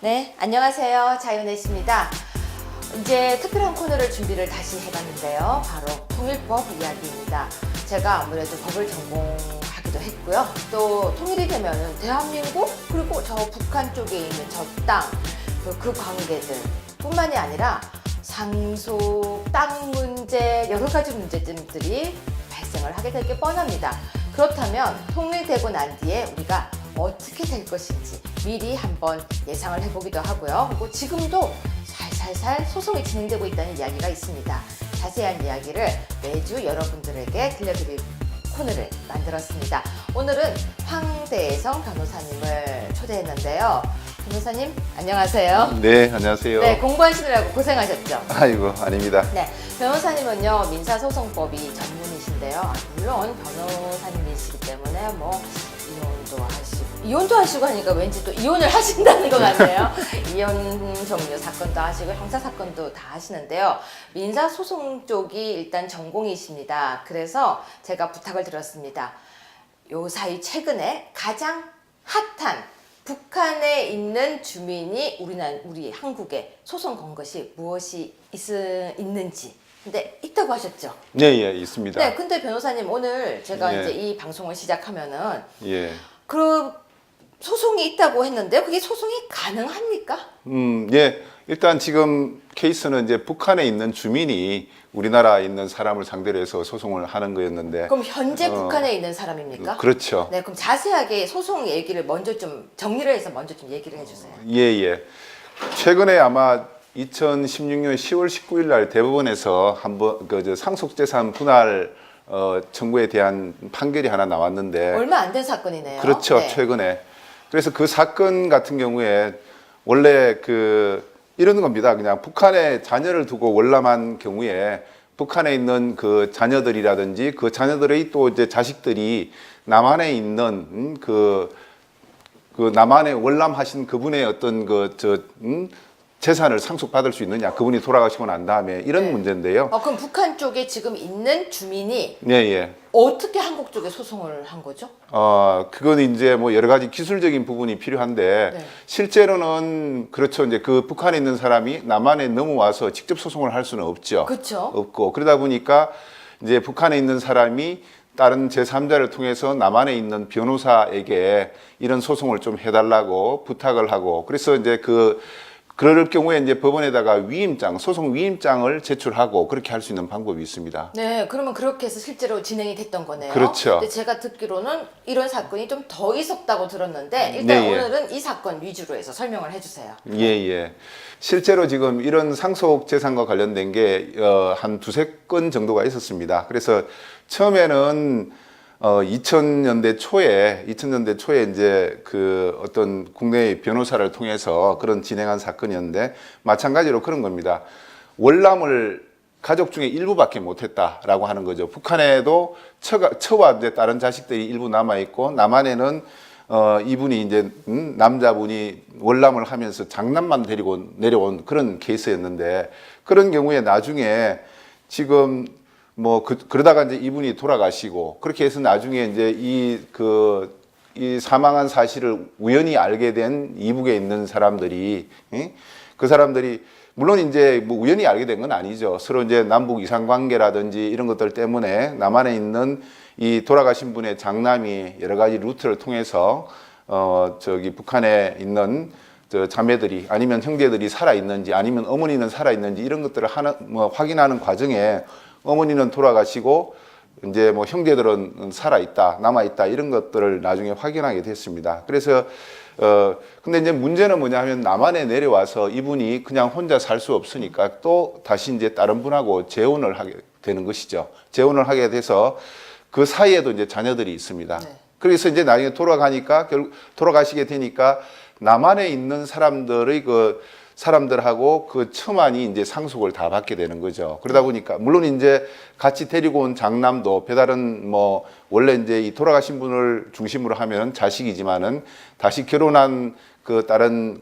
네, 안녕하세요. 자유넷입니다. 이제 특별한 코너를 준비를 다시 해봤는데요. 바로 통일법 이야기입니다. 제가 아무래도 법을 전공하기도 했고요. 또 통일이 되면은 대한민국 그리고 저 북한 쪽에 있는 저 땅, 그 관계들 뿐만이 아니라 상속, 땅 문제, 여러 가지 문제점들이 발생을 하게 될 게 뻔합니다. 그렇다면 통일되고 난 뒤에 우리가 어떻게 될 것인지 미리 한번 예상을 해보기도 하고요. 그리고 지금도 살살살 소송이 진행되고 있다는 이야기가 있습니다. 자세한 이야기를 매주 여러분들에게 들려드릴 코너를 만들었습니다. 오늘은 황대성 변호사님을 초대했는데요. 변호사님 안녕하세요. 네, 안녕하세요. 네, 공부하시느라고 고생하셨죠? 아이고, 아닙니다. 네, 변호사님은요 민사소송법이 전문이신데요. 물론 변호사님이시기 때문에 뭐 이혼도 하시고 하니까 왠지 또 이혼을 하신다는 것 같네요. 이혼 종류 사건도 하시고 형사 사건도 다 하시는데요. 민사소송 쪽이 일단 전공이십니다. 그래서 제가 부탁을 드렸습니다. 요 사이 최근에 가장 핫한 북한에 있는 주민이 우리 한국에 소송 건 것이 무엇이 있는지. 근데 있다고 하셨죠? 네, 예, 있습니다. 네, 근데 변호사님 오늘 제가 예. 이제 이 방송을 시작하면은 예. 그 소송이 있다고 했는데요. 그게 소송이 가능합니까? 예. 일단 지금 케이스는 이제 북한에 있는 주민이 우리나라에 있는 사람을 상대로 해서 소송을 하는 거였는데. 그럼 현재 북한에 있는 사람입니까? 그렇죠. 네, 그럼 자세하게 소송 얘기를 먼저 좀 정리를 해서 먼저 좀 얘기를 해주세요. 예, 예. 최근에 아마 2016년 10월 19일 날 대법원에서 한번 상속재산 분할 청구에 대한 판결이 하나 나왔는데. 얼마 안 된 사건이네요. 그렇죠. 네. 최근에. 그래서 그 사건 같은 경우에 원래 이런 겁니다. 그냥 북한에 자녀를 두고 월남한 경우에 북한에 있는 그 자녀들이라든지 그 자녀들의 또 이제 자식들이 남한에 있는 그 남한에 월남하신 그분의 어떤 재산을 상속받을 수 있느냐, 그분이 돌아가시고 난 다음에 이런 네. 문제인데요. 그럼 북한 쪽에 지금 있는 주민이 네, 예. 어떻게 한국 쪽에 소송을 한 거죠? 그건 이제 뭐 여러 가지 기술적인 부분이 필요한데, 네. 실제로는 그렇죠. 이제 그 북한에 있는 사람이 남한에 넘어와서 직접 소송을 할 수는 없죠. 그렇죠. 없고, 그러다 보니까 이제 북한에 있는 사람이 다른 제3자를 통해서 남한에 있는 변호사에게 이런 소송을 좀 해달라고 부탁을 하고, 그래서 이제 그럴 경우에 이제 법원에다가 소송 위임장을 제출하고 그렇게 할 수 있는 방법이 있습니다. 네, 그러면 그렇게 해서 실제로 진행이 됐던 거네요. 그렇죠. 근데 제가 듣기로는 이런 사건이 좀 더 있었다고 들었는데 일단 네, 예. 오늘은 이 사건 위주로 해서 설명을 해주세요. 예, 예. 실제로 지금 이런 상속 재산과 관련된 게 한 두세 건 정도가 있었습니다. 그래서 처음에는 2000년대 초에 이제 어떤 국내의 변호사를 통해서 그런 진행한 사건이었는데, 마찬가지로 그런 겁니다. 월남을 가족 중에 일부밖에 못했다라고 하는 거죠. 북한에도 처와 이제 다른 자식들이 일부 남아 있고, 남한에는 이분이 이제 남자분이 월남을 하면서 장남만 데리고 내려온 그런 케이스였는데, 그런 경우에 나중에 지금 그러다가 이제 이분이 돌아가시고, 그렇게 해서 나중에 이제 이 사망한 사실을 우연히 알게 된 이북에 있는 사람들이, 그 사람들이, 물론 이제 우연히 알게 된 건 아니죠. 서로 이제 남북 이상 관계라든지 이런 것들 때문에 남한에 있는 이 돌아가신 분의 장남이 여러 가지 루트를 통해서, 북한에 있는 자매들이 아니면 형제들이 살아있는지 아니면 어머니는 살아있는지 이런 것들을 확인하는 과정에 어머니는 돌아가시고 이제 형제들은 살아있다, 남아있다 이런 것들을 나중에 확인하게 됐습니다. 그래서 근데 이제 문제는 뭐냐 하면 남한에 내려와서 이분이 그냥 혼자 살 수 없으니까 또 다시 이제 다른 분하고 재혼을 하게 되는 것이죠. 재혼을 하게 돼서 그 사이에도 이제 자녀들이 있습니다. 네. 그래서 이제 나중에 돌아가시게 되니까 남한에 있는 사람들하고 그 처만이 이제 상속을 다 받게 되는 거죠. 그러다 보니까 물론 이제 같이 데리고 온 장남도 배달은 원래 이제 이 돌아가신 분을 중심으로 하면 자식이지만은 다시 결혼한 다른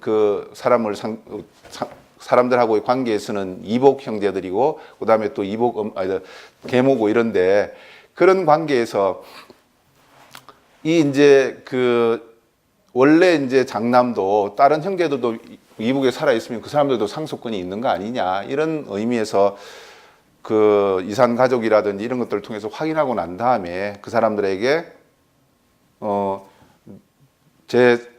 사람들하고의 관계에서는 이복 형제들이고, 그다음에 또 계모고 이런데, 그런 관계에서 이제 원래 이제 장남도 다른 형제들도 이북에 살아 있으면 그 사람들도 상속권이 있는 거 아니냐 이런 의미에서 그 이산 가족이라든지 이런 것들을 통해서 확인하고 난 다음에 그 사람들에게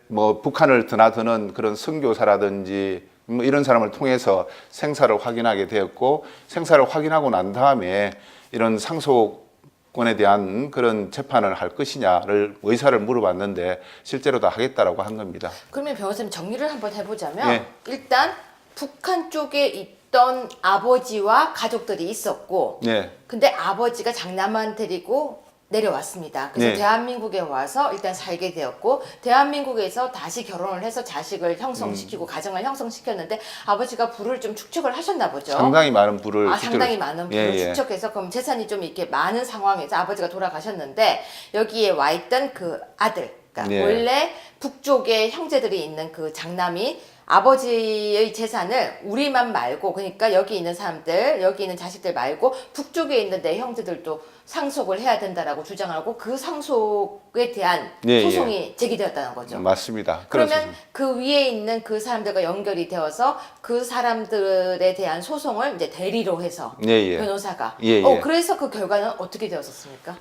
뭐 북한을 드나드는 그런 선교사라든지 뭐 이런 사람을 통해서 생사를 확인하게 되었고, 생사를 확인하고 난 다음에 이런 상속권에 대한 그런 재판을 할 것이냐를 의사를 물어봤는데 실제로 다 하겠다라고 한 겁니다. 그러면 변호사님 정리를 한번 해보자면 예. 일단 북한 쪽에 있던 아버지와 가족들이 있었고, 네. 근데 아버지가 장남만 데리고 내려왔습니다. 그래서 네. 대한민국에 와서 일단 살게 되었고, 대한민국에서 다시 결혼을 해서 자식을 형성시키고 가정을 형성시켰는데 아버지가 부를 좀 축적을 하셨나 보죠. 상당히 많은 부를 상당히 많은 부를 예, 예. 축적해서 그럼 재산이 좀 이렇게 많은 상황에서 아버지가 돌아가셨는데 여기에 와 있던 그 아들, 그러니까 예. 원래 북쪽에 형제들이 있는 그 장남이 아버지의 재산을 우리만 말고, 그러니까 여기 있는 사람들, 여기 있는 자식들 말고 북쪽에 있는 내 형제들도 상속을 해야 된다라고 주장하고, 그 상속에 대한 예, 소송이 제기되었다는 거죠. 맞습니다. 그러면 그 위에 있는 그 사람들과 연결이 되어서 그 사람들에 대한 소송을 이제 대리로 해서 예, 예. 변호사가 예, 예. 그래서 그 결과는 어떻게 되었었습니까?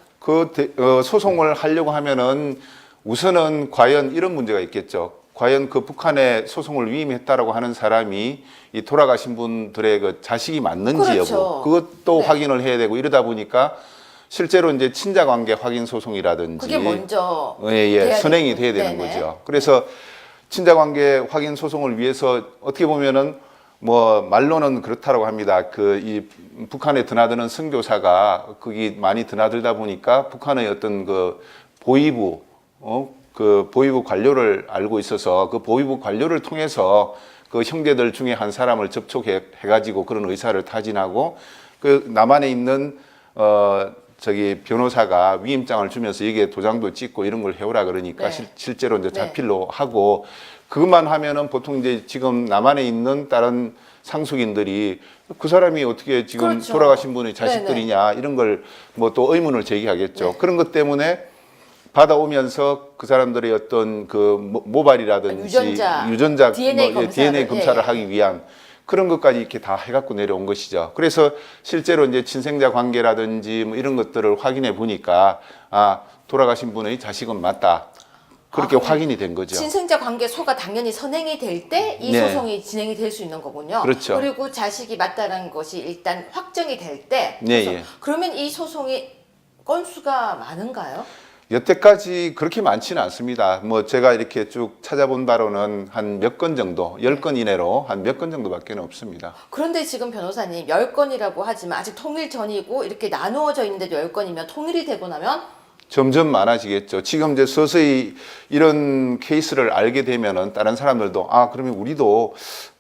소송을 하려고 하면은 우선은 과연 이런 문제가 있겠죠. 과연 그 북한에 소송을 위임했다라고 하는 사람이 이 돌아가신 분들의 그 자식이 맞는지 그렇죠. 여부, 그것도 네. 확인을 해야 되고, 이러다 보니까 실제로 이제 친자관계 확인 소송이라든지 그게 먼저 선행이 돼야 되는 네네. 거죠. 그래서 친자관계 확인 소송을 위해서 어떻게 보면은 뭐 말로는 그렇다라고 합니다. 그 이 북한에 드나드는 선교사가 거기 많이 드나들다 보니까 북한의 어떤 그 보위부 그 보위부 관료를 알고 있어서 그 보위부 관료를 통해서 그 형제들 중에 한 사람을 접촉해 가지고 그런 의사를 타진하고, 그 남한에 있는 변호사가 위임장을 주면서 여기에 도장도 찍고 이런 걸 해오라 그러니까 네. 실제로 이제 자필로 하고, 그것만 하면은 보통 이제 지금 남한에 있는 다른 상속인들이 그 사람이 어떻게 지금 그렇죠. 돌아가신 분의 자식들이냐 이런 걸 뭐 또 의문을 제기하겠죠. 네. 그런 것 때문에 받아오면서 그 사람들의 어떤 그 모발이라든지 유전자 DNA DNA 검사를 예. 하기 위한 그런 것까지 이렇게 다 해갖고 내려온 것이죠. 그래서 실제로 이제 친생자 관계라든지 뭐 이런 것들을 확인해 보니까 돌아가신 분의 자식은 맞다. 그렇게 확인이 된 거죠. 친생자 관계소가 당연히 선행이 될 때 이 네. 소송이 진행이 될 수 있는 거군요. 그렇죠. 그리고 자식이 맞다는 것이 일단 확정이 될 때, 네, 예. 그러면 이 소송이 건수가 많은가요? 여태까지 그렇게 많지는 않습니다. 뭐 제가 이렇게 쭉 찾아본 바로는 한 몇 건 정도, 10건 이내로 한 몇 건 정도밖에 없습니다. 그런데 지금 변호사님 10건이라고 하지만 아직 통일 전이고 이렇게 나누어져 있는데도 10건이면 통일이 되고 나면 점점 많아지겠죠. 지금 이제 서서히 이런 케이스를 알게 되면은 다른 사람들도 그러면 우리도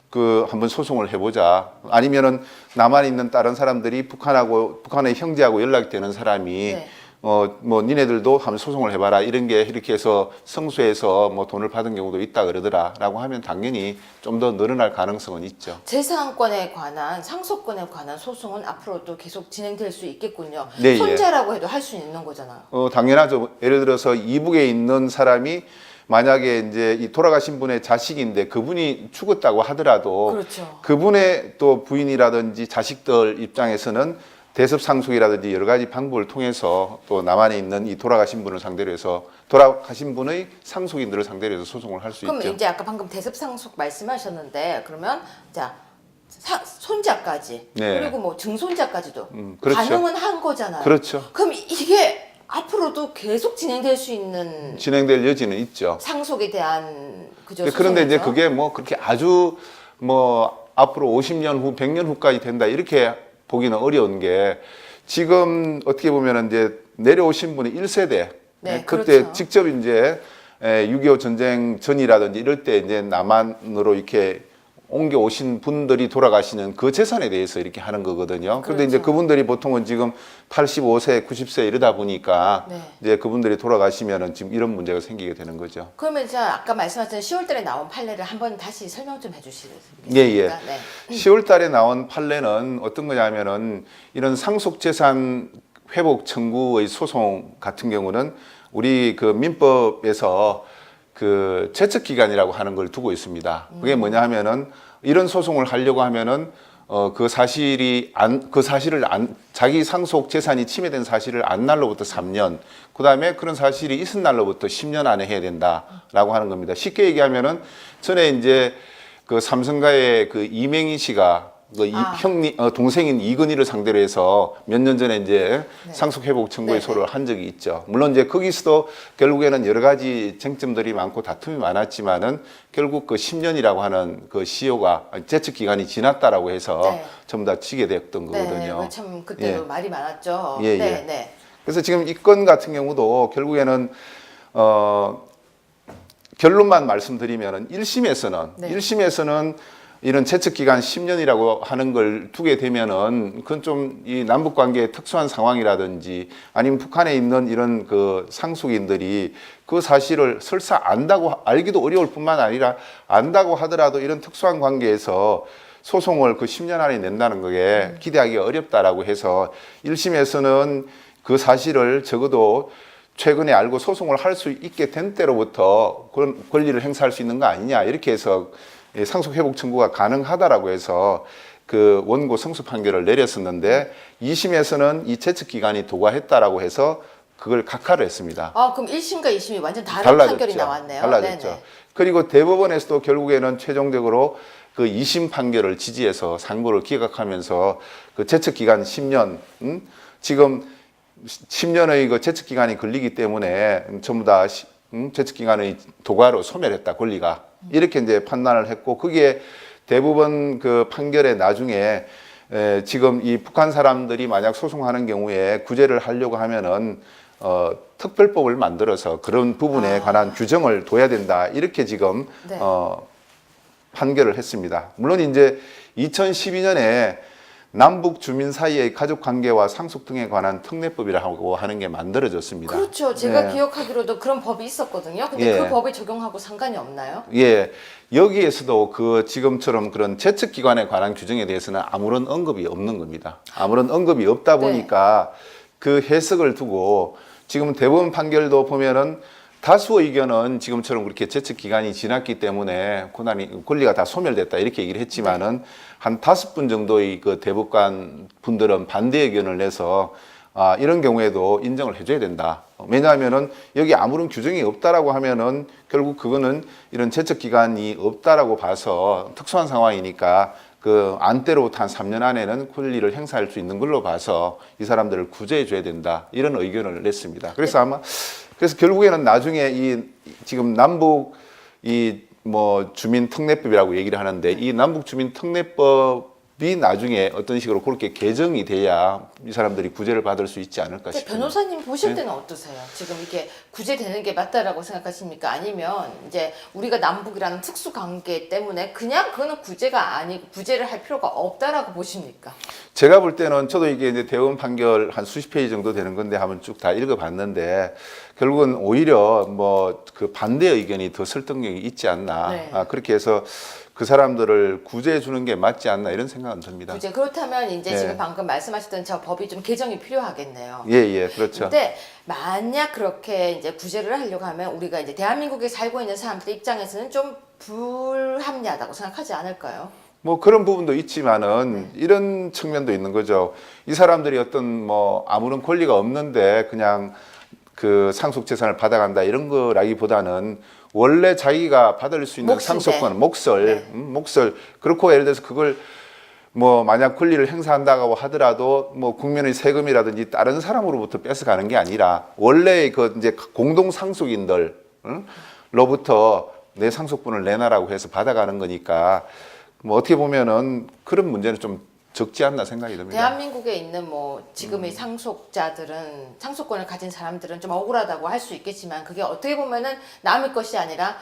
그 한번 소송을 해보자. 아니면은 남한에 있는 다른 사람들이 북한의 형제하고 연락되는 사람이 네. 뭐 니네들도 한번 소송을 해봐라 이런 게 이렇게 해서 성수해서 뭐 돈을 받은 경우도 있다 그러더라라고 하면 당연히 좀 더 늘어날 가능성은 있죠. 재산권에 관한 상속권에 관한 소송은 앞으로도 계속 진행될 수 있겠군요. 네, 손자라고 해도 할 수 있는 거잖아요. 당연하죠. 예를 들어서 이북에 있는 사람이 만약에 이제 이 돌아가신 분의 자식인데 그분이 죽었다고 하더라도 그렇죠. 그분의 또 부인이라든지 자식들 입장에서는 대습 상속이라든지 여러 가지 방법을 통해서 또 남한에 있는 이 돌아가신 분을 상대로 해서 돌아가신 분의 상속인들을 상대로 해서 소송을 할 수 그럼 있죠. 이제 아까 방금 대습 상속 말씀하셨는데 그러면 자 손자까지 네. 그리고 뭐 증손자까지도 그렇죠. 가능은 한 거잖아요. 그렇죠. 그럼 이게 앞으로도 계속 진행될 수 있는 진행될 여지는 있죠. 상속에 대한 그죠? 그런데 이제 소송이죠? 그게 뭐 그렇게 아주 뭐 앞으로 50년 후, 100년 후까지 된다 이렇게 보기는 어려운 게, 지금 어떻게 보면 이제 내려오신 분이 1세대. 네, 그때 그렇죠. 직접 이제 6.25 전쟁 전이라든지 이럴 때 이제 남한으로 이렇게 옮겨 오신 분들이 돌아가시는 그 재산에 대해서 이렇게 하는 거거든요. 그런데 이제 그렇죠. 그분들이 보통은 지금 85세, 90세 이러다 보니까 네. 이제 그분들이 돌아가시면은 지금 이런 문제가 생기게 되는 거죠. 그러면 제가 아까 말씀하신 10월달에 나온 판례를 한번 다시 설명 좀 해주시겠습니까? 예, 예. 네. 10월 달에 나온 판례는 어떤 거냐면은 이런 상속재산 회복 청구의 소송 같은 경우는 우리 그 민법에서 그 제척 기간이라고 하는 걸 두고 있습니다. 그게 뭐냐 하면은 이런 소송을 하려고 하면은 그 사실을 자기 상속 재산이 침해된 사실을 안 날로부터 3년, 그다음에 그런 사실이 있은 날로부터 10년 안에 해야 된다라고 하는 겁니다. 쉽게 얘기하면은 전에 이제 그 삼성가의 그 이맹희 씨가 그 동생인 이건희를 상대로 해서 몇 년 전에 이제 상속 회복 청구의 소를 한 적이 있죠. 물론 이제 거기서도 결국에는 여러 가지 쟁점들이 많고 다툼이 많았지만은 결국 그 10년이라고 하는 그 시효가 제척 기간이 지났다라고 해서 전부 다 치게 됐던 거거든요. 네, 참 그때도 말이 많았죠. 예, 예. 그래서 지금 이 건 같은 경우도 결국에는 결론만 말씀드리면은 1심에서는 이런 제척 기간 10년이라고 하는 걸 두게 되면은 그건 좀 이 남북 관계의 특수한 상황이라든지 아니면 북한에 있는 이런 그 상속인들이 그 사실을 설사 알기도 어려울 뿐만 아니라 안다고 하더라도 이런 특수한 관계에서 소송을 그 10년 안에 낸다는 거에 기대하기가 어렵다라고 해서 1심에서는 그 사실을 적어도 최근에 알고 소송을 할 수 있게 된 때로부터 그런 권리를 행사할 수 있는 거 아니냐 이렇게 해서 상속 회복 청구가 가능하다라고 해서 그 원고 승소 판결을 내렸었는데 2심에서는 이 제척 기간이 도과했다라고 해서 그걸 각하를 했습니다. 그럼 1심과 2심이 완전 다른 판결이 나왔네요. 달라졌죠. 네네. 그리고 대법원에서도 결국에는 최종적으로 그 2심 판결을 지지해서 상고를 기각하면서 그 제척 기간 10년, 지금 10년의 그 제척 기간이 걸리기 때문에 전부 다 제척 기간의 도과로 소멸했다 권리가 이렇게 이제 판단을 했고 거기에 대부분 그 판결의 나중에 지금 이 북한 사람들이 만약 소송하는 경우에 구제를 하려고 하면은 특별법을 만들어서 그런 부분에 관한 규정을 둬야 된다 이렇게 지금 판결을 했습니다. 물론 이제 2012년에 남북 주민 사이의 가족 관계와 상속 등에 관한 특례법이라고 하는 게 만들어졌습니다. 그렇죠. 제가 기억하기로도 그런 법이 있었거든요. 근데 그 법이 적용하고 상관이 없나요? 예. 여기에서도 그 지금처럼 그런 제척 기관에 관한 규정에 대해서는 아무런 언급이 없는 겁니다. 아무런 언급이 없다 보니까 그 해석을 두고 지금 대법원 판결도 보면은 다수 의견은 지금처럼 그렇게 제척 기간이 지났기 때문에 권리가 다 소멸됐다 이렇게 얘기를 했지만은 한 5분 정도의 그 대법관 분들은 반대 의견을 내서 이런 경우에도 인정을 해줘야 된다. 왜냐하면은 여기 아무런 규정이 없다라고 하면은 결국 그거는 이런 제척 기간이 없다라고 봐서 특수한 상황이니까 그 안때로부터 한 3년 안에는 권리를 행사할 수 있는 걸로 봐서 이 사람들을 구제해 줘야 된다. 이런 의견을 냈습니다. 그래서 그래서 결국에는 나중에 지금 남북 주민 특례법이라고 얘기를 하는데 이 남북 주민 특례법이 나중에 어떤 식으로 그렇게 개정이 돼야 이 사람들이 구제를 받을 수 있지 않을까 싶어요. 변호사님 보실 때는 어떠세요? 지금 이게 구제되는 게 맞다라고 생각하십니까? 아니면 이제 우리가 남북이라는 특수 관계 때문에 그냥 그거는 구제가 아니고 구제를 할 필요가 없다라고 보십니까? 제가 볼 때는 저도 이게 이제 대법원 판결 한 수십 페이지 정도 되는 건데 한번 쭉 다 읽어봤는데 결국은 오히려 그 반대 의견이 더 설득력이 있지 않나 그렇게 해서 그 사람들을 구제해 주는 게 맞지 않나 이런 생각은 듭니다. 구제 그렇다면 이제 지금 방금 말씀하셨던 저 법이 좀 개정이 필요하겠네요. 예, 그렇죠. 근데 만약 그렇게 이제 구제를 하려고 하면 우리가 이제 대한민국에 살고 있는 사람들 입장에서는 좀 불합리하다고 생각하지 않을까요? 그런 부분도 있지만은 이런 측면도 있는 거죠. 이 사람들이 어떤 아무런 권리가 없는데 그냥 그 상속 재산을 받아간다 이런 거라기보다는 원래 자기가 받을 수 있는 상속권, 몫을 그렇고 예를 들어서 그걸 만약 권리를 행사한다고 하더라도 국민의 세금이라든지 다른 사람으로부터 뺏어가는 게 아니라 원래 그 이제 공동 상속인들 로부터 내 상속분을 내놔라고 해서 받아가는 거니까 어떻게 보면은 그런 문제는 좀 적지 않나 생각이 듭니다. 대한민국에 있는 지금의 상속자들은 상속권을 가진 사람들은 좀 억울하다고 할 수 있겠지만 그게 어떻게 보면은 남의 것이 아니라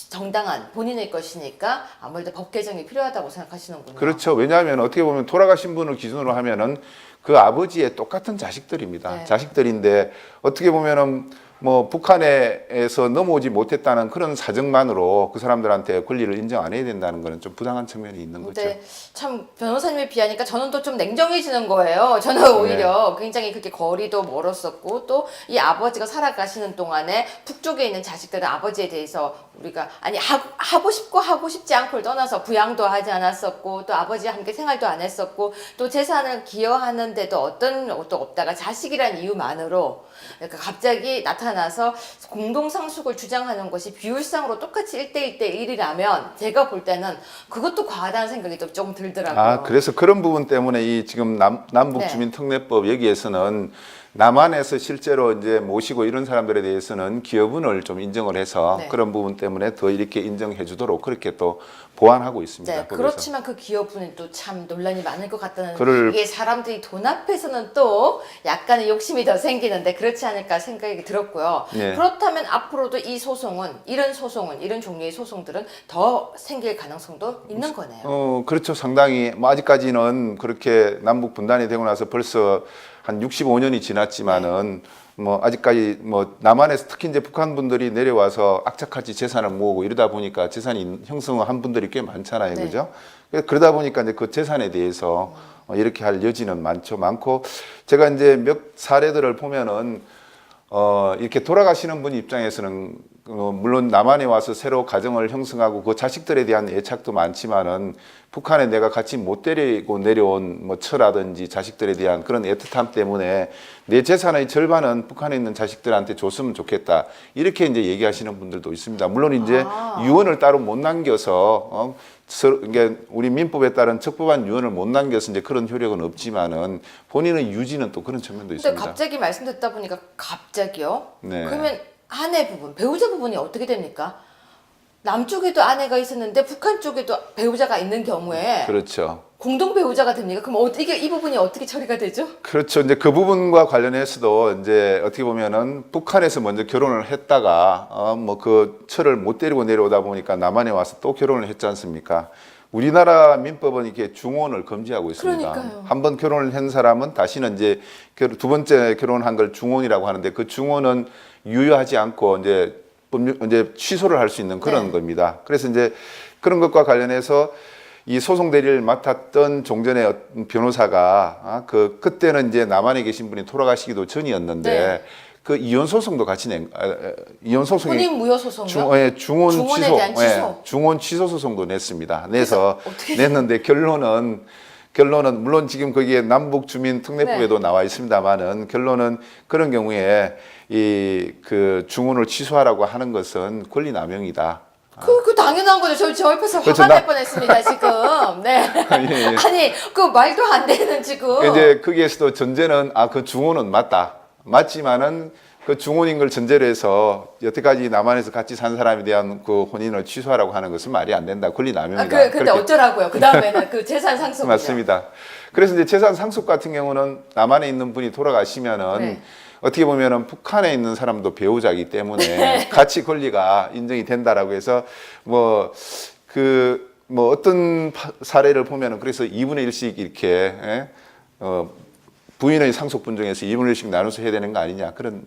정당한 본인의 것이니까 아무래도 법 개정이 필요하다고 생각하시는군요. 그렇죠. 왜냐하면 어떻게 보면 돌아가신 분을 기준으로 하면은 그 아버지의 똑같은 자식들입니다. 자식들인데 어떻게 보면은 뭐 북한에서 넘어오지 못했다는 그런 사정만으로 그 사람들한테 권리를 인정 안 해야 된다는 거는 좀 부당한 측면이 있는 거죠. 근데 참 변호사님에 비하니까 저는 또 좀 냉정해지는 거예요. 저는 오히려 굉장히 그렇게 거리도 멀었었고 또 이 아버지가 살아가시는 동안에 북쪽에 있는 자식들은 아버지에 대해서 우리가 아니 하고 싶고 하고 싶지 않고를 떠나서 부양도 하지 않았었고 또 아버지와 함께 생활도 안 했었고 또 재산을 기여하는데도 어떤 것도 없다가 자식이란 이유만으로 그러니까 갑자기 나타나서 공동상속을 주장하는 것이 비율상으로 똑같이 1대1대1이라면 제가 볼 때는 그것도 과하다는 생각이 또 조금 들더라고요. 아, 그래서 그런 부분 때문에 이 지금 남북 네. 주민특례법 여기에서는 남한에서 실제로 이제 모시고 이런 사람들에 대해서는 기여분을 좀 인정을 해서 네. 그런 부분 때문에 더 이렇게 인정해 주도록 그렇게 또 보완하고 있습니다. 네, 법에서. 그렇지만 그 기여분은 또 참 논란이 많을 것 같다는 그를- 이게 사람들이 돈 앞에서는 또 약간의 욕심이 더 생기는데 그렇지 않을까 생각이 들었고요. 네. 그렇다면 앞으로도 이 소송은 이런 종류의 소송들은 더 생길 가능성도 있는 거네요. 그렇죠. 상당히 뭐 아직까지는 그렇게 남북 분단이 되고 나서 벌써 한 65년이 지났지만은 뭐 아직까지 뭐 남한에서 특히 이제 북한 분들이 내려와서 악착같이 재산을 모으고 이러다 보니까 재산이 형성한 분들이 꽤 많잖아요, 네. 그죠? 그러다 보니까 이제 그 재산에 대해서 이렇게 할 여지는 많고 제가 이제 몇 사례들을 보면은 이렇게 돌아가시는 분 입장에서는 물론 남한에 와서 새로 가정을 형성하고 그 자식들에 대한 애착도 많지만은 북한에 내가 같이 못 데리고 내려온 뭐 처라든지 자식들에 대한 그런 애틋함 때문에 내 재산의 절반은 북한에 있는 자식들한테 줬으면 좋겠다 이렇게 이제 얘기하시는 분들도 있습니다. 물론 이제 유언을 따로 못 남겨서 이게 우리 민법에 따른 적법한 유언을 못 남겨서 이제 그런 효력은 없지만은 본인의 유지는 또 그런 측면도 근데 있습니다. 갑자기 말씀 듣다 보니까 갑자기요? 네. 그러면 아내 부분, 배우자 부분이 어떻게 됩니까? 남쪽에도 아내가 있었는데 북한 쪽에도 배우자가 있는 경우에 그렇죠. 공동 배우자가 됩니까? 그럼 이게 이 부분이 어떻게 처리가 되죠? 그렇죠. 이제 그 부분과 관련해서도 이제 어떻게 보면은 북한에서 먼저 결혼을 했다가 뭐 그 처를 못 데리고 내려오다 보니까 남한에 와서 또 결혼을 했지 않습니까? 우리나라 민법은 이렇게 중혼을 금지하고 있습니다. 그러니까요. 한 번 결혼을 한 사람은 다시는 이제 두 번째 결혼한 걸 중혼이라고 하는데 그 중혼은 유효하지 않고 이제 취소를 할 수 있는 그런 네. 겁니다. 그래서 이제 그런 것과 관련해서 이 소송 대리를 맡았던 종전의 어떤 변호사가 그때는 이제 남한에 계신 분이 돌아가시기도 전이었는데 네. 그 이혼 소송도 같이 이혼 소송이 혼인 무효 소송이요? 중혼 중혼에 취소, 대한 취소? 중혼 취소 소송도 냈습니다. 내서 어떻게 냈는데 결론은 물론 지금 거기에 남북 주민 특례법에도 네. 나와 있습니다만은 결론은 그런 경우에 그 중혼을 취소하라고 하는 것은 권리 남용이다. 그 당연한 거죠. 저 옆에서 그렇죠. 화가 날 뻔했습니다 지금. 네. 예, 예. 아니 그 말도 안 되는 지금. 이제 거기에서도 전제는 그 중혼은 맞지만은 그 중혼인 걸 전제로 해서 여태까지 남한에서 같이 산 사람에 대한 그 혼인을 취소하라고 하는 것은 말이 안 된다. 권리 남용이다. 근데 그렇게 어쩌라고요? 그 다음에는 그 재산 상속이요. 맞습니다. 그래서 이제 재산 상속 같은 경우는 남한에 있는 분이 돌아가시면은 네. 어떻게 보면은 북한에 있는 사람도 배우자이기 때문에 네. 같이 권리가 인정이 된다라고 해서 뭐 어떤 사례를 보면은 그래서 2분의 1씩 이렇게 부인의 상속분 중에서 2분의 1씩 나눠서 해야 되는 거 아니냐 그런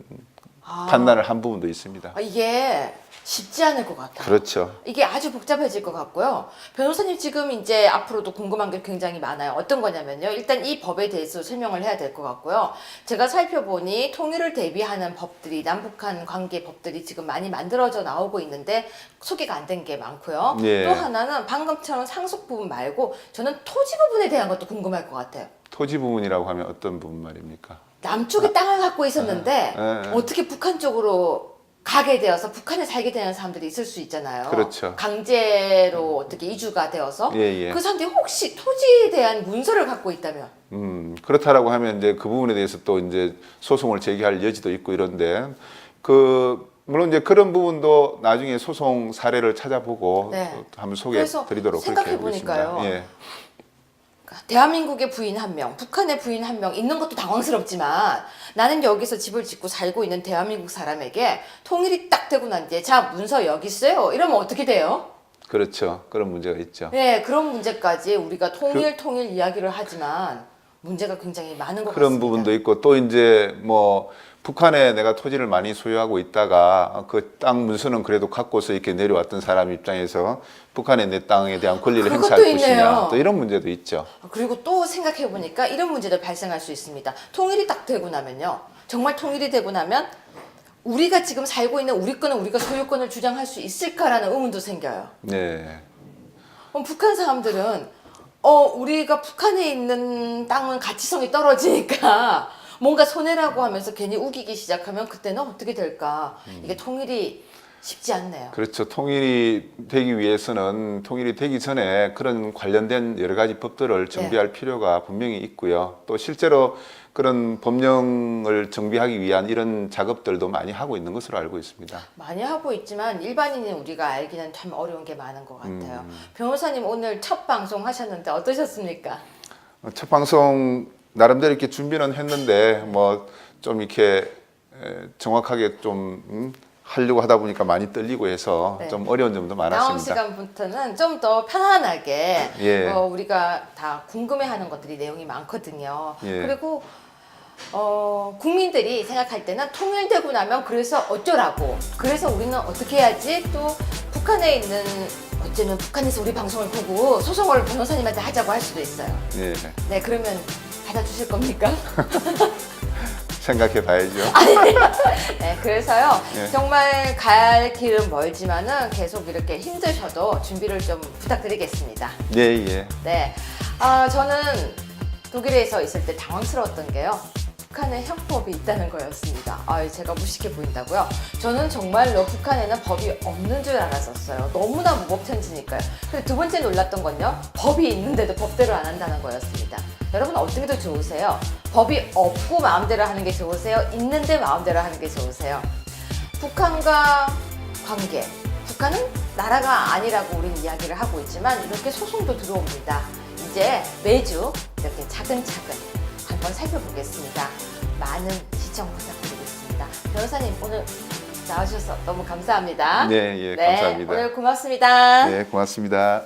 판단을 한 부분도 있습니다. 이게 쉽지 않을 것 같아요. 그렇죠. 이게 아주 복잡해질 것 같고요. 변호사님 지금 이제 앞으로도 궁금한 게 굉장히 많아요. 어떤 거냐면요. 일단 이 법에 대해서 설명을 해야 될 것 같고요. 제가 살펴보니 통일을 대비하는 법들이 남북한 관계 법들이 지금 많이 만들어져 나오고 있는데 소개가 안 된 게 많고요. 예. 또 하나는 방금처럼 상속 부분 말고 저는 토지 부분에 대한 것도 궁금할 것 같아요. 토지 부분이라고 하면 어떤 부분 말입니까? 남쪽에 땅을 갖고 있었는데 어떻게 북한 쪽으로 가게 되어서 북한에 살게 되는 사람들이 있을 수 있잖아요. 그렇죠. 강제로 어떻게 이주가 되어서 예. 그 사람들이 혹시 토지에 대한 문서를 갖고 있다면 그렇다라고 하면 이제 그 부분에 대해서 또 이제 소송을 제기할 여지도 있고 이런데 물론 이제 그런 부분도 나중에 소송 사례를 찾아보고 네. 또 한번 소개해 그래서 드리도록 그렇게 하고 생각해보니까요. 있습니다. 예. 대한민국의 부인 한 명, 북한의 부인 한 명 있는 것도 당황스럽지만 나는 여기서 집을 짓고 살고 있는 대한민국 사람에게 통일이 딱 되고 난 뒤에 자 문서 여기 있어요. 이러면 어떻게 돼요? 그렇죠. 그런 문제가 있죠. 네, 그런 문제까지 우리가 통일 이야기를 하지만 문제가 굉장히 많은 것 그런 같습니다. 부분도 있고 또 이제 뭐 북한에 내가 토지를 많이 소유하고 있다가 그 땅 문서는 그래도 갖고서 이렇게 내려왔던 사람 입장에서 북한의 내 땅에 대한 권리를 그것도 행사할 있네요. 것이냐 또 이런 문제도 있죠. 그리고 또 생각해 보니까 이런 문제도 발생할 수 있습니다. 통일이 딱 되고 나면요. 정말 통일이 되고 나면 우리가 지금 살고 있는 우리 거는 우리가 소유권을 주장할 수 있을까라는 의문도 생겨요. 네. 북한 사람들은 우리가 북한에 있는 땅은 가치성이 떨어지니까 뭔가 손해라고 하면서 괜히 우기기 시작하면 그때는 어떻게 될까? 이게 통일이 쉽지 않네요. 그렇죠. 통일이 되기 위해서는 통일이 되기 전에 그런 관련된 여러 가지 법들을 정비할 필요가 분명히 있고요. 또 실제로 그런 법령을 정비하기 위한 이런 작업들도 많이 하고 있는 것으로 알고 있습니다. 많이 하고 있지만 일반인인 우리가 알기는 참 어려운 게 많은 것 같아요. 변호사님 오늘 첫 방송 하셨는데 어떠셨습니까? 첫 방송 나름대로 이렇게 준비는 했는데 뭐 좀 이렇게 정확하게 좀 하려고 하다 보니까 많이 떨리고 해서 네. 좀 어려운 점도 다음 많았습니다. 시간부터는 좀 더 편안하게 예. 우리가 다 궁금해하는 것들이 내용이 많거든요. 예. 그리고 국민들이 생각할 때는 통일되고 나면 그래서 어쩌라고, 그래서 우리는 어떻게 해야지, 또 북한에 있는 어쩌면 북한에서 우리 방송을 보고 소송을 변호사님한테 하자고 할 수도 있어요. 예. 네, 그러면 받아주실 겁니까? 생각해 봐야죠. 네, 그래서요. 예. 정말 갈 길은 멀지만은 계속 이렇게 힘드셔도 준비를 좀 부탁드리겠습니다. 예, 예. 네, 저는 독일에서 있을 때 당황스러웠던 게요. 북한에 형법이 있다는 거였습니다. 제가 무식해 보인다고요? 저는 정말로 북한에는 법이 없는 줄 알았었어요. 너무나 무법천지니까요. 근데 두 번째 놀랐던 건요. 법이 있는데도 법대로 안 한다는 거였습니다. 여러분 어떤 게 더 좋으세요? 법이 없고 마음대로 하는 게 좋으세요? 있는데 마음대로 하는 게 좋으세요? 북한과 관계. 북한은 나라가 아니라고 우리는 이야기를 하고 있지만 이렇게 소송도 들어옵니다. 이제 매주 이렇게 차근차근 한번 살펴보겠습니다. 많은 시청 부탁드리겠습니다. 변호사님 오늘 나와주셔서 너무 감사합니다. 네, 예, 감사합니다. 오늘 고맙습니다. 네, 고맙습니다.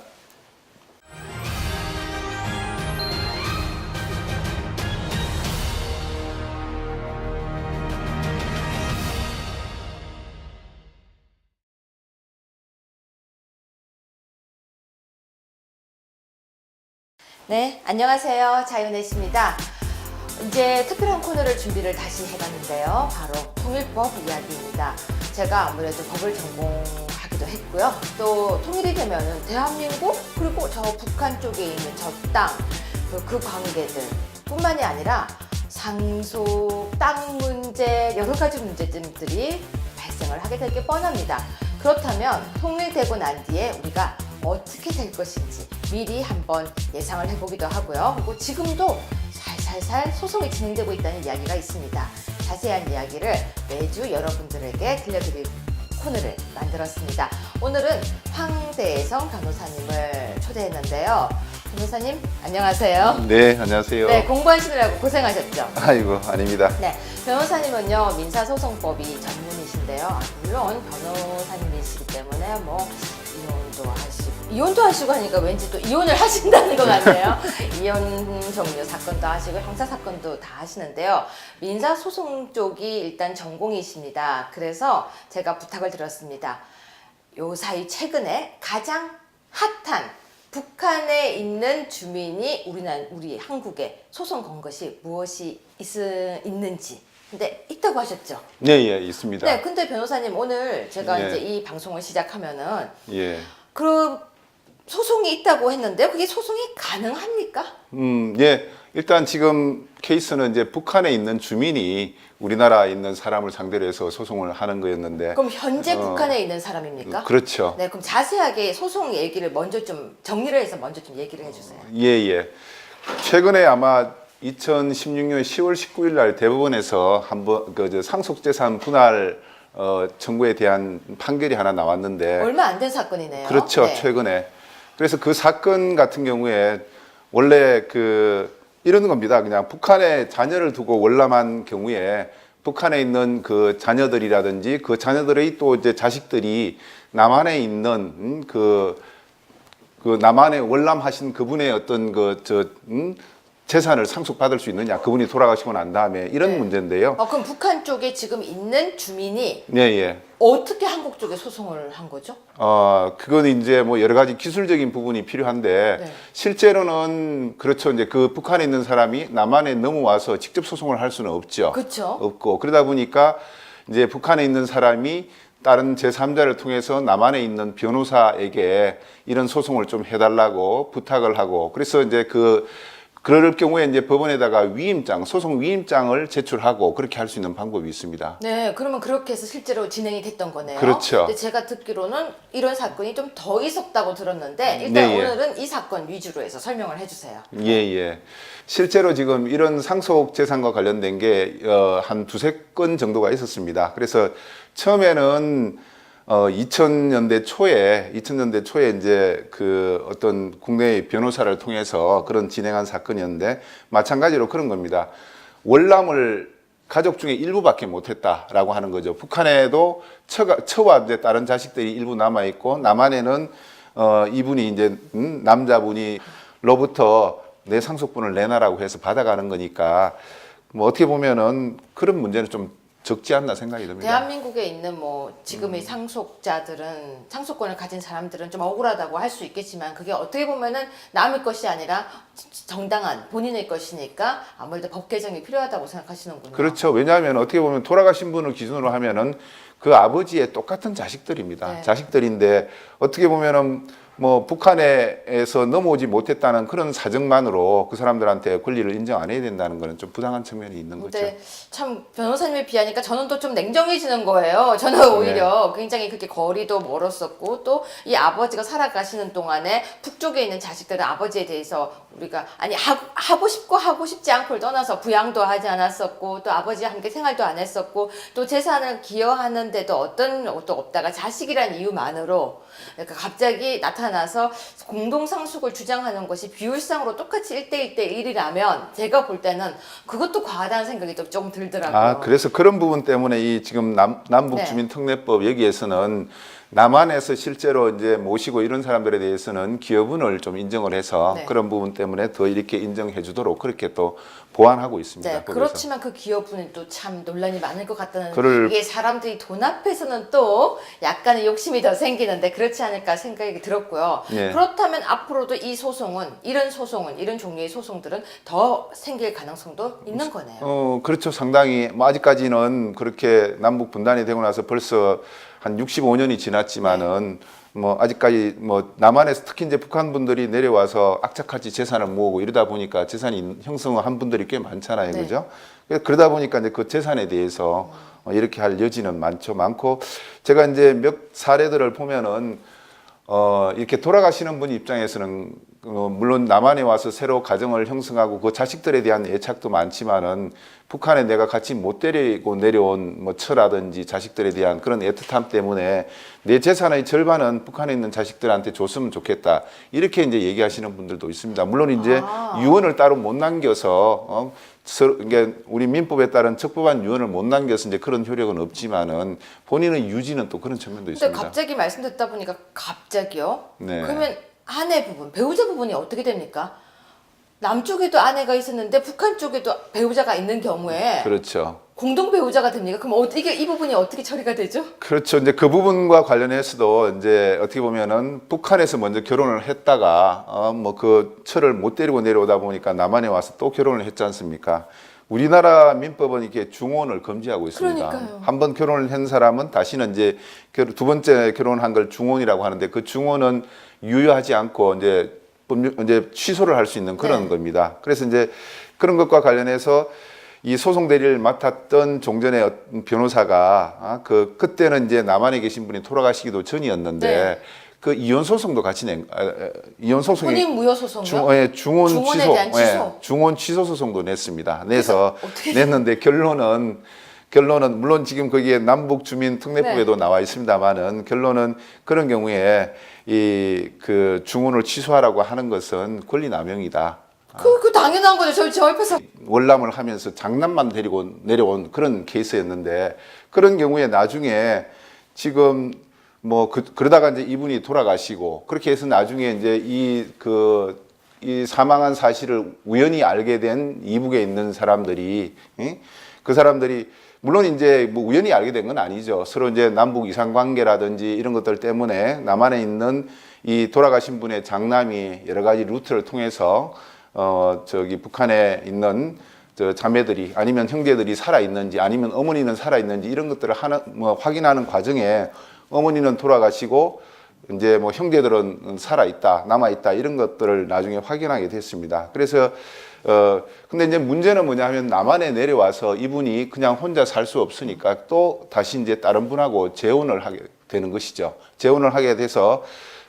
네, 안녕하세요. 자윤혜 씨입니다. 이제 특별한 코너를 준비를 다시 해봤는데요. 바로 통일법 이야기입니다. 제가 아무래도 법을 전공하기도 했고요. 또 통일이 되면은 대한민국 그리고 저 북한 쪽에 있는 저 땅, 그 관계들 뿐만이 아니라 상속, 땅 문제, 여러 가지 문제점들이 발생을 하게 될 게 뻔합니다. 그렇다면 통일되고 난 뒤에 우리가 어떻게 될 것인지 미리 한번 예상을 해보기도 하고요. 그리고 지금도 살살살 소송이 진행되고 있다는 이야기가 있습니다. 자세한 이야기를 매주 여러분들에게 들려드릴 코너를 만들었습니다. 오늘은 황대성 변호사님을 초대했는데요. 변호사님 안녕하세요. 네, 안녕하세요. 네, 공부하시느라고 고생하셨죠? 아이고, 아닙니다. 네, 변호사님은요 민사소송법이 전문이신데요. 물론 변호사님이시기 때문에 뭐 이혼도 하시고 하니까 왠지 또 이혼을 하신다는 것 같네요. 이혼 종류 사건도 하시고 형사 사건도 다 하시는데요. 민사소송 쪽이 일단 전공이십니다. 그래서 제가 부탁을 드렸습니다. 요 사이 최근에 가장 핫한 북한에 있는 주민이 우리 한국에 소송 건 것이 무엇이 있는지. 근데 있다고 하셨죠? 네, 예, 있습니다. 네, 근데 변호사님 오늘 제가 예. 이제 이 방송을 시작하면은 예. 그 소송이 있다고 했는데 그게 소송이 가능합니까? 예. 일단 지금 케이스는 이제 북한에 있는 주민이 우리나라에 있는 사람을 상대로 해서 소송을 하는 거였는데. 그럼 현재 북한에 있는 사람입니까? 그렇죠. 네, 그럼 자세하게 소송 얘기를 먼저 좀 정리를 해서 먼저 좀 얘기를 해주세요. 예, 예. 최근에 아마 2016년 10월 19일 날 대법원에서 한번 상속재산 분할 청구에 대한 판결이 하나 나왔는데. 얼마 안 된 사건이네요. 그렇죠. 네. 최근에. 그래서 그 사건 같은 경우에 원래 이러는 겁니다. 그냥 북한에 자녀를 두고 월남한 경우에 북한에 있는 그 자녀들이라든지 그 자녀들의 또 이제 자식들이 남한에 있는 그 남한에 월남하신 그분의 어떤 재산을 상속받을 수 있느냐, 그분이 돌아가시고 난 다음에 이런 네. 문제인데요. 그럼 북한 쪽에 지금 있는 주민이 네, 예. 어떻게 한국 쪽에 소송을 한 거죠? 그건 이제 뭐 여러 가지 기술적인 부분이 필요한데 네. 실제로는 그렇죠. 이제 그 북한에 있는 사람이 남한에 넘어와서 직접 소송을 할 수는 없죠. 그렇죠. 없고 그러다 보니까 이제 북한에 있는 사람이 다른 제3자를 통해서 남한에 있는 변호사에게 이런 소송을 좀 해달라고 부탁을 하고 그래서 이제 그럴 경우에 이제 법원에다가 위임장, 소송 위임장을 제출하고 그렇게 할 수 있는 방법이 있습니다. 네, 그러면 그렇게 해서 실제로 진행이 됐던 거네요. 그렇죠. 근데 제가 듣기로는 이런 사건이 좀 더 있었다고 들었는데 일단 네, 예. 오늘은 이 사건 위주로 해서 설명을 해주세요. 예, 예. 실제로 지금 이런 상속 재산과 관련된 게 한 두세 건 정도가 있었습니다. 그래서 처음에는 2000년대 초에 이제 그 어떤 국내의 변호사를 통해서 그런 진행한 사건이었는데 마찬가지로 그런 겁니다. 월남을 가족 중에 일부밖에 못했다라고 하는 거죠. 북한에도 처와 이제 다른 자식들이 일부 남아 있고 남한에는 이분이 이제 남자분이로부터 내 상속분을 내놔라고 해서 받아가는 거니까 뭐 어떻게 보면은 그런 문제는 좀 적지 않나 생각이 듭니다. 대한민국에 있는 뭐 지금의 상속자들은 상속권을 가진 사람들은 좀 억울하다고 할 수 있겠지만 그게 어떻게 보면은 남의 것이 아니라 정당한 본인의 것이니까 아무래도 법 개정이 필요하다고 생각하시는군요. 그렇죠. 왜냐하면 어떻게 보면 돌아가신 분을 기준으로 하면은 그 아버지의 똑같은 자식들입니다. 네. 자식들인데 어떻게 보면은 뭐 북한에서 넘어오지 못했다는 그런 사정만으로 그 사람들한테 권리를 인정 안 해야 된다는 거는 좀 부당한 측면이 있는 거죠. 근데 참 변호사님에 비하니까 저는 또 좀 냉정해지는 거예요. 저는 오히려 굉장히 그렇게 거리도 멀었었고 또 이 아버지가 살아가시는 동안에 북쪽에 있는 자식들은 아버지에 대해서 우리가 아니 하고 싶고 하고 싶지 않고를 떠나서 부양도 하지 않았었고 또 아버지와 함께 생활도 안 했었고 또 재산을 기여하는데도 어떤 것도 없다가 자식이란 이유만으로 그러니까 갑자기 나타나서 공동상속을 주장하는 것이 비율상으로 똑같이 1대1대1이라면 제가 볼 때는 그것도 과하다는 생각이 또 조금 들더라고요. 그래서 그런 부분 때문에 이 지금 남북 네. 주민특례법 여기에서는 남한에서 실제로 이제 모시고 이런 사람들에 대해서는 기여분을 좀 인정을 해서 네. 그런 부분 때문에 더 이렇게 인정해 주도록 그렇게 또 보완하고 있습니다. 네, 법에서. 그렇지만 그 기여분은 또 참 논란이 많을 것 같다는 그를- 이게 사람들이 돈 앞에서는 또 약간의 욕심이 더 생기는데 그렇지 않을까 생각이 들었고요. 네. 그렇다면 앞으로도 이 소송은 이런 종류의 소송들은 더 생길 가능성도 있는 거네요. 그렇죠. 상당히 뭐 아직까지는 그렇게 남북 분단이 되고 나서 벌써 한 65년이 지났지만은 뭐 아직까지 뭐 남한에서 특히 이제 북한 분들이 내려와서 악착같이 재산을 모으고 이러다 보니까 재산이 형성한 분들이 꽤 많잖아요, 네. 그죠? 그러다 보니까 이제 그 재산에 대해서 이렇게 할 여지는 많고 제가 이제 몇 사례들을 보면은 이렇게 돌아가시는 분 입장에서는 물론 남한에 와서 새로 가정을 형성하고 그 자식들에 대한 애착도 많지만은 북한에 내가 같이 못 데리고 내려온 뭐 처라든지 자식들에 대한 그런 애틋함 때문에 내 재산의 절반은 북한에 있는 자식들한테 줬으면 좋겠다 이렇게 이제 얘기하시는 분들도 있습니다. 물론 이제 유언을 따로 못 남겨서 이게 우리 민법에 따른 척법한 유언을 못 남겨서 이제 그런 효력은 없지만은 본인의 유지는 또 그런 측면도 근데 있습니다. 갑자기 말씀 듣다 보니까 갑자기요? 네. 그러면 아내 부분, 배우자 부분이 어떻게 됩니까? 남쪽에도 아내가 있었는데 북한 쪽에도 배우자가 있는 경우에 그렇죠. 공동 배우자가 됩니까? 그럼 이 부분이 어떻게 처리가 되죠? 그렇죠. 이제 그 부분과 관련해서도 이제 어떻게 보면은 북한에서 먼저 결혼을 했다가 뭐 그 처를 못 데리고 내려오다 보니까 남한에 와서 또 결혼을 했지 않습니까? 우리나라 민법은 이렇게 중혼을 금지하고 있습니다. 그러니까요. 한번 결혼을 한 사람은 다시는 이제 두 번째 결혼한 걸 중혼이라고 하는데 그 중혼은 유효하지 않고 이제 취소를 할 수 있는 그런 네. 겁니다. 그래서 이제 그런 것과 관련해서 이 소송 대리를 맡았던 종전의 어떤 변호사가 그때는 이제 남한에 계신 분이 돌아가시기도 전이었는데 네. 그 이혼 소송도 같이 이혼 소송이 혼인 무효 소송이요? 중혼 중혼에 취소, 대한 취소. 중혼 취소 소송도 냈습니다. 내서 어떻게- 냈는데 결론은 물론 지금 거기에 남북 주민 특례법에도 네. 나와 있습니다만은 결론은 그런 경우에 그 중혼을 취소하라고 하는 것은 권리 남용이다. 그 당연한 거죠. 저 옆에서 월남을 하면서 장남만 데리고 내려온 그런 케이스였는데 그런 경우에 나중에 지금 뭐 그러다가 이제 이분이 돌아가시고 그렇게 해서 나중에 이제 이 이 사망한 사실을 우연히 알게 된 이북에 있는 사람들이, 그 사람들이 물론 이제 뭐 우연히 알게 된 건 아니죠. 서로 이제 남북 이상 관계라든지 이런 것들 때문에 남한에 있는 이 돌아가신 분의 장남이 여러 가지 루트를 통해서 저기 북한에 있는 저 자매들이 아니면 형제들이 살아 있는지 아니면 어머니는 살아 있는지 이런 것들을 확인하는 과정에 어머니는 돌아가시고 이제 뭐 형제들은 살아 있다, 남아 있다 이런 것들을 나중에 확인하게 됐습니다. 그래서 근데 이제 문제는 뭐냐 하면 남한에 내려와서 이분이 그냥 혼자 살 수 없으니까 또 다시 이제 다른 분하고 재혼을 하게 되는 것이죠. 재혼을 하게 돼서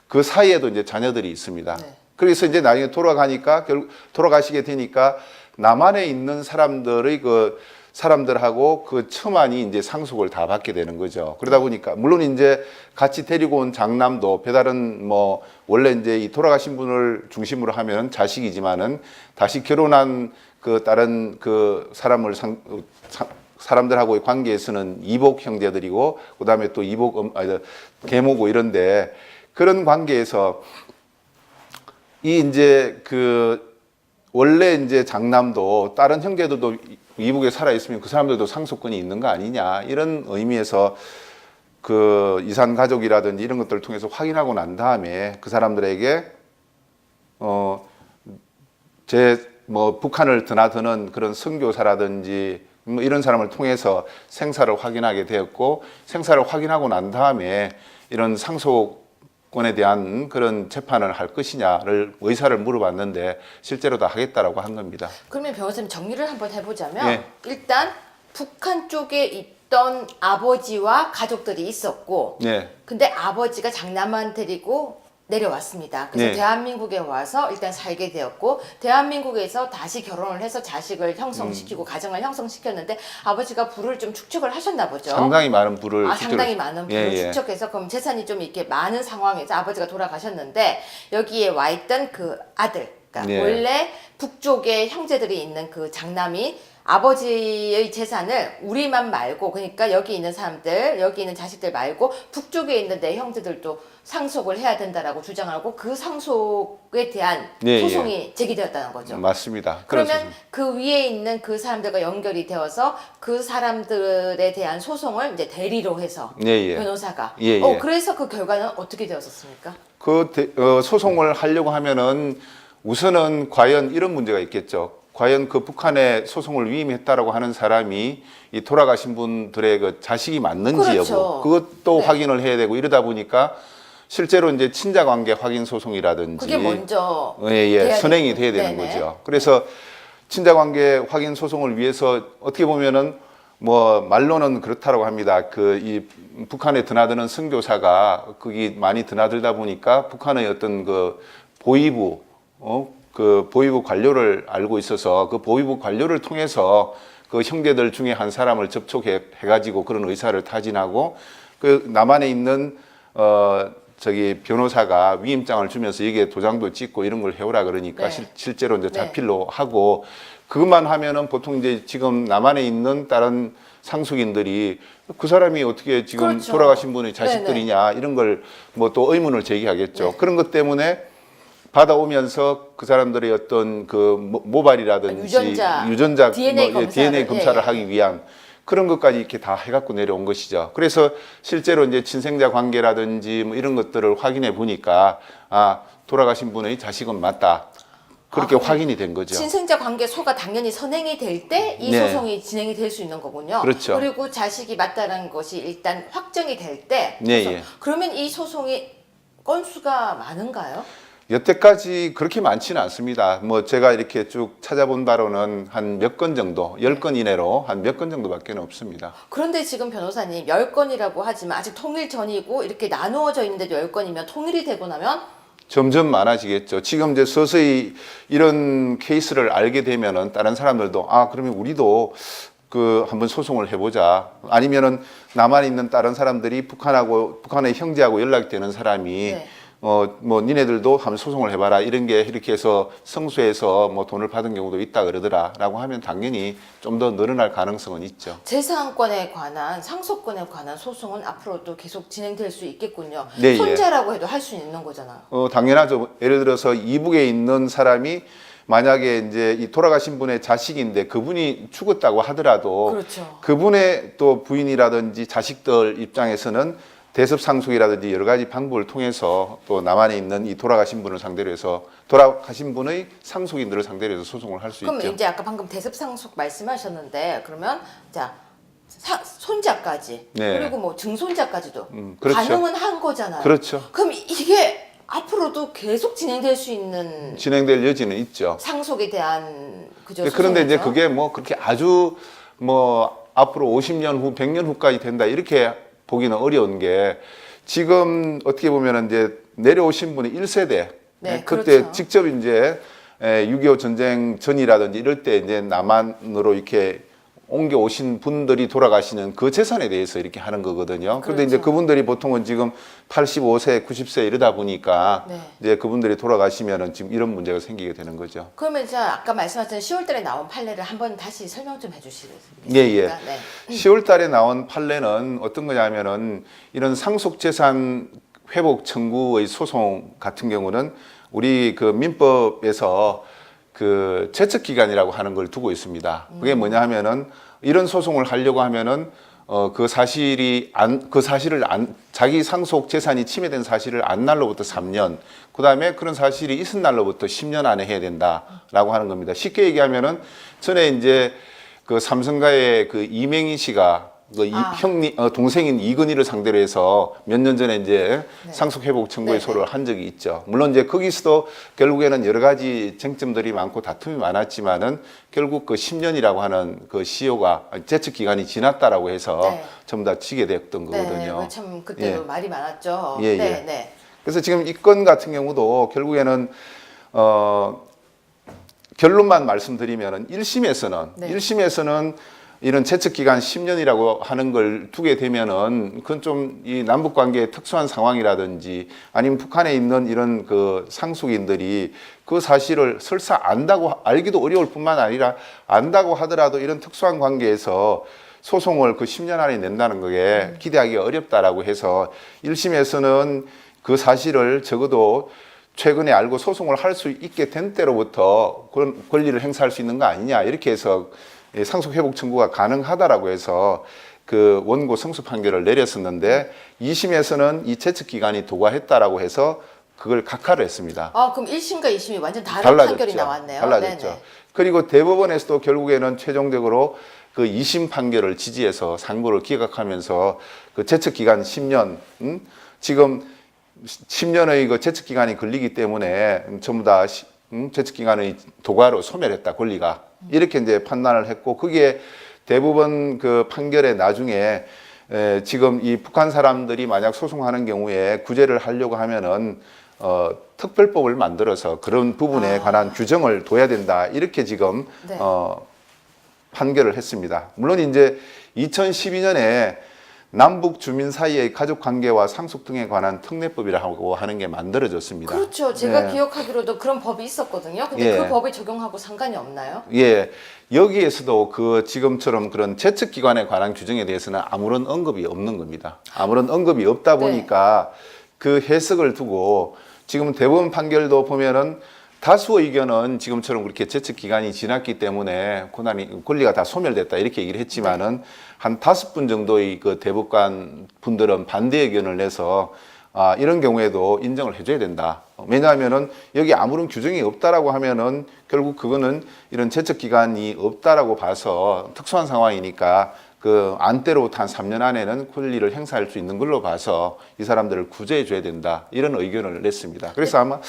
그 사이에도 이제 자녀들이 있습니다. 네. 그래서 이제 나중에 돌아가니까 결국 돌아가시게 되니까 남한에 있는 사람들의 그 사람들하고 그 처만이 이제 상속을 다 받게 되는 거죠. 그러다 보니까 물론 이제 같이 데리고 온 장남도 배달은 뭐 원래 이제 이 돌아가신 분을 중심으로 하면 자식이지만은 다시 결혼한 그 다른 그 사람들하고의 관계에서는 이복 형제들이고 그다음에 또 이복 계모고 이런데 그런 관계에서 이 이제 그 원래 이제 장남도 다른 형제들도 이북에 살아 있으면 그 사람들도 상속권이 있는 거 아니냐 이런 의미에서 그 이산 가족이라든지 이런 것들을 통해서 확인하고 난 다음에 그 사람들에게 뭐 북한을 드나드는 그런 선교사라든지 뭐 이런 사람을 통해서 생사를 확인하게 되었고 생사를 확인하고 난 다음에 이런 상속권에 대한 그런 재판을 할 것이냐를 의사를 물어봤는데 실제로 다 하겠다라고 한 겁니다. 그러면 변호사님 정리를 한번 해보자면 예. 일단 북한 쪽에 있던 아버지와 가족들이 있었고 네. 근데 아버지가 장남만 데리고 내려왔습니다. 그래서 네. 대한민국에 와서 일단 살게 되었고 대한민국에서 다시 결혼을 해서 자식을 형성시키고 가정을 형성시켰는데 아버지가 부를 좀 축적을 하셨나 보죠. 상당히 많은 부를 상당히 많은 부를 예, 예. 축적해서 그럼 재산이 좀 이렇게 많은 상황에서 아버지가 돌아가셨는데 여기에 와 있던 그 아들, 그러니까 예. 원래 북쪽에 형제들이 있는 그 장남이 아버지의 재산을 우리만 말고 그러니까 여기 있는 사람들, 여기 있는 자식들 말고 북쪽에 있는 내 형제들도 상속을 해야 된다라고 주장하고 그 상속에 대한 예, 소송이 제기되었다는 거죠. 맞습니다. 그러면 그 위에 있는 그 사람들과 연결이 되어서 그 사람들에 대한 소송을 이제 대리로 해서 예, 예. 변호사가 예, 예. 그래서 그 결과는 어떻게 되었었습니까? 소송을 하려고 하면은 우선은 과연 이런 문제가 있겠죠. 과연 그 북한에 소송을 위임했다라고 하는 사람이 이 돌아가신 분들의 그 자식이 맞는지 그렇죠. 여부 그것도 네. 확인을 해야 되고 이러다 보니까 실제로 이제 친자관계 확인 소송이라든지 그게 먼저 선행이 돼야 되는 네네. 거죠. 그래서 친자관계 확인 소송을 위해서 어떻게 보면은 뭐 말로는 그렇다고 합니다. 그 이 북한에 드나드는 선교사가 거기 많이 드나들다 보니까 북한의 어떤 그 보위부 그 보위부 관료를 알고 있어서 그 보위부 관료를 통해서 그 형제들 중에 한 사람을 접촉해 가지고 그런 의사를 타진하고 그 남한에 있는 저기 변호사가 위임장을 주면서 여기에 도장도 찍고 이런 걸 해오라 그러니까 네. 실제로 이제 네. 자필로 하고 그것만 하면은 보통 이제 지금 남한에 있는 다른 상속인들이 그 사람이 어떻게 지금 그렇죠. 돌아가신 분의 자식들이냐 이런 걸 뭐 또 의문을 제기하겠죠. 네. 그런 것 때문에 받아오면서 그 사람들의 어떤 그 모발이라든지 유전자 DNA DNA 검사를 예. 하기 위한 그런 것까지 이렇게 다 해갖고 내려온 것이죠. 그래서 실제로 이제 친생자 관계라든지 뭐 이런 것들을 확인해 보니까 돌아가신 분의 자식은 맞다. 그렇게 확인이 된 거죠. 친생자 관계소가 당연히 선행이 될 때 이 네. 소송이 진행이 될 수 있는 거군요. 그렇죠. 그리고 자식이 맞다는 것이 일단 확정이 될 때 네, 예. 그러면 이 소송이 건수가 많은가요? 여태까지 그렇게 많지는 않습니다. 뭐 제가 이렇게 쭉 찾아본 바로는 한 몇 건 정도, 10건 이내로 한 몇 건 정도밖에 없습니다. 그런데 지금 변호사님 10건이라고 하지만 아직 통일 전이고 이렇게 나누어져 있는데도 10건이면 통일이 되고 나면 점점 많아지겠죠. 지금 이제 서서히 이런 케이스를 알게 되면은 다른 사람들도 그러면 우리도 그 한번 소송을 해보자. 아니면은 남한에 있는 다른 사람들이 북한의 형제하고 연락되는 사람이 네. 뭐 니네들도 한번 소송을 해봐라 이런 게 이렇게 해서 성수해서 뭐 돈을 받은 경우도 있다 그러더라라고 하면 당연히 좀 더 늘어날 가능성은 있죠. 재산권에 관한 상속권에 관한 소송은 앞으로도 계속 진행될 수 있겠군요. 네, 예. 손자라고 해도 할 수 있는 거잖아요. 당연하죠. 예를 들어서 이북에 있는 사람이 만약에 이제 이 돌아가신 분의 자식인데 그분이 죽었다고 하더라도 그렇죠. 그분의 또 부인이라든지 자식들 입장에서는 대습상속이라든지 여러 가지 방법을 통해서 또 남한에 있는 이 돌아가신 분을 상대로 해서 돌아가신 분의 상속인들을 상대로 해서 소송을 할 수 그럼 있죠. 이제 아까 방금 대습상속 말씀하셨는데 그러면 자 손자까지 네. 그리고 뭐 증손자까지도 그렇죠. 가능은 한 거잖아요. 그렇죠. 그럼 이게 앞으로도 계속 진행될 수 있는 진행될 여지는 있죠. 상속에 대한 그죠? 그런데 이제 소송이죠? 그게 뭐 그렇게 아주 뭐 앞으로 50년 후, 100년 후까지 된다 이렇게 보기는 어려운 게 지금 어떻게 보면 이제 내려오신 분이 1세대 네, 그때 그렇죠. 직접 이제 6.25 전쟁 전이라든지 이럴 때 이제 남한으로 이렇게 옮겨 오신 분들이 돌아가시는 그 재산에 대해서 이렇게 하는 거거든요. 그런데 이제 그렇죠. 그분들이 보통은 지금 85세, 90세 이러다 보니까 네. 이제 그분들이 돌아가시면은 지금 이런 문제가 생기게 되는 거죠. 그러면 자 아까 말씀하신 10월달에 나온 판례를 한번 다시 설명 좀 해주시겠습니까? 예, 예. 네. 10월 달에 나온 판례는 어떤 거냐면은 이런 상속재산 회복 청구의 소송 같은 경우는 우리 그 민법에서 그 제척기간이라고 하는 걸 두고 있습니다. 그게 뭐냐 하면은 이런 소송을 하려고 하면은 그 사실을 자기 상속 재산이 침해된 사실을 안 날로부터 3년, 그 다음에 그런 사실이 있은 날로부터 10년 안에 해야 된다라고 하는 겁니다. 쉽게 얘기하면은 전에 이제 그 삼성가의 그 이맹희 씨가 그 동생인 이건희를 상대로 해서 몇 년 전에 이제 네. 상속 회복 청구의 네, 소를 한 적이 있죠. 물론 이제 거기서도 결국에는 여러 가지 쟁점들이 많고 다툼이 많았지만은 결국 그 10년이라고 하는 그 시효가 제척 기간이 지났다라고 해서 네. 전부 다 지게 됐던 거거든요. 네, 참 그때도 예. 말이 많았죠. 예, 네, 예. 네. 그래서 지금 이 건 같은 경우도 결국에는 결론만 말씀드리면은 1심에서는 네. 1심에서는 이런 제척 기간 10년이라고 하는 걸 두게 되면은 그건 좀 이 남북 관계의 특수한 상황이라든지 아니면 북한에 있는 이런 그 상속인들이 그 사실을 설사 알기도 어려울 뿐만 아니라 안다고 하더라도 이런 특수한 관계에서 소송을 그 10년 안에 낸다는 거에 기대하기가 어렵다라고 해서 1심에서는 그 사실을 적어도 최근에 알고 소송을 할 수 있게 된 때로부터 그런 권리를 행사할 수 있는 거 아니냐 이렇게 해서 상속 회복 청구가 가능하다라고 해서 그 원고 승소 판결을 내렸었는데 2심에서는 이 제척 기간이 도과했다라고 해서 그걸 각하를 했습니다. 그럼 1심과 2심이 완전 다른 달라졌죠. 판결이 나왔네요. 달라졌죠. 네네. 그리고 대법원에서도 결국에는 최종적으로 그 2심 판결을 지지해서 상고를 기각하면서 그 제척 기간 10년, 지금 10년의 그 제척 기간이 걸리기 때문에 전부 다 제척 기간의 도과로 소멸했다 권리가 이렇게 이제 판단을 했고 거기에 대부분 그 판결에 나중에 지금 이 북한 사람들이 만약 소송하는 경우에 구제를 하려고 하면은 특별법을 만들어서 그런 부분에 관한 규정을 둬야 된다 이렇게 지금 네. 판결을 했습니다. 물론 이제 2012년에 남북 주민 사이의 가족 관계와 상속 등에 관한 특례법이라고 하는 게 만들어졌습니다. 그렇죠. 제가 네. 기억하기로도 그런 법이 있었거든요. 근데 예. 그 법에 적용하고 상관이 없나요? 예, 여기에서도 그 지금처럼 그런 제척 기관에 관한 규정에 대해서는 아무런 언급이 없는 겁니다. 아무런 언급이 없다 보니까 그 해석을 두고 지금 대법원 판결도 보면은 다수 의견은 지금처럼 그렇게 제척 기간이 지났기 때문에 권리가 다 소멸됐다 이렇게 얘기를 했지만은 한 5분 정도의 그 대법관 분들은 반대 의견을 내서 이런 경우에도 인정을 해줘야 된다. 왜냐하면은 여기 아무런 규정이 없다라고 하면은 결국 그거는 이런 제척 기간이 없다라고 봐서 특수한 상황이니까 그 안때로부터 한 3년 안에는 권리를 행사할 수 있는 걸로 봐서 이 사람들을 구제해 줘야 된다. 이런 의견을 냈습니다. 그래서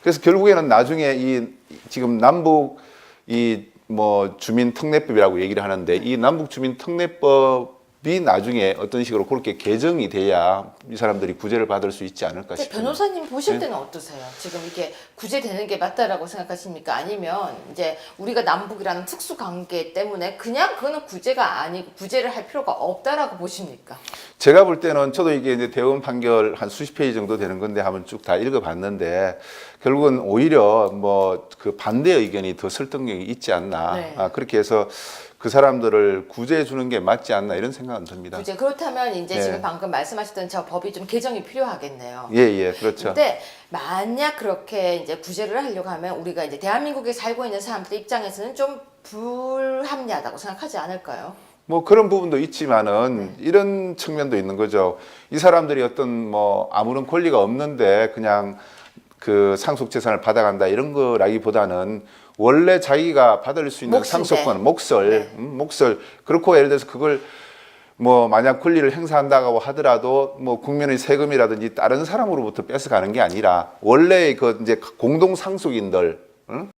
그래서 결국에는 나중에 이 지금 남북 이 뭐 주민 특례법이라고 얘기를 하는데 이 남북 주민 특례법 나중에 어떤 식으로 그렇게 개정이 돼야 이 사람들이 구제를 받을 수 있지 않을까 근데 싶습니다. 변호사님 보실 네. 때는 어떠세요? 지금 이게 구제되는 게 맞다라고 생각하십니까? 아니면 이제 우리가 남북이라는 특수 관계 때문에 그냥 그거는 구제가 아니고 구제를 할 필요가 없다라고 보십니까? 제가 볼 때는 저도 이게 이제 대법원 판결 한 수십 페이지 정도 되는 건데 한번 쭉 다 읽어봤는데 결국은 오히려 뭐 그 반대 의견이 더 설득력이 있지 않나. 네. 그렇게 해서 그 사람들을 구제해 주는 게 맞지 않나 이런 생각은 듭니다. 구제 그렇다면 이제 네. 지금 방금 말씀하셨던 저 법이 좀 개정이 필요하겠네요. 예, 그렇죠. 근데 만약 그렇게 이제 구제를 하려고 하면 우리가 이제 대한민국에 살고 있는 사람들 입장에서는 좀 불합리하다고 생각하지 않을까요? 뭐 그런 부분도 있지만은 이런 측면도 있는 거죠. 이 사람들이 어떤 뭐 아무런 권리가 없는데 그냥 그 상속 재산을 받아간다 이런 거라기보다는 원래 자기가 받을 수 있는 몫인데. 상속권, 몫을 그렇고 예를 들어서 그걸 뭐 만약 권리를 행사한다고 하더라도 뭐 국민의 세금이라든지 다른 사람으로부터 뺏어가는 게 아니라 원래 그 이제 공동 상속인들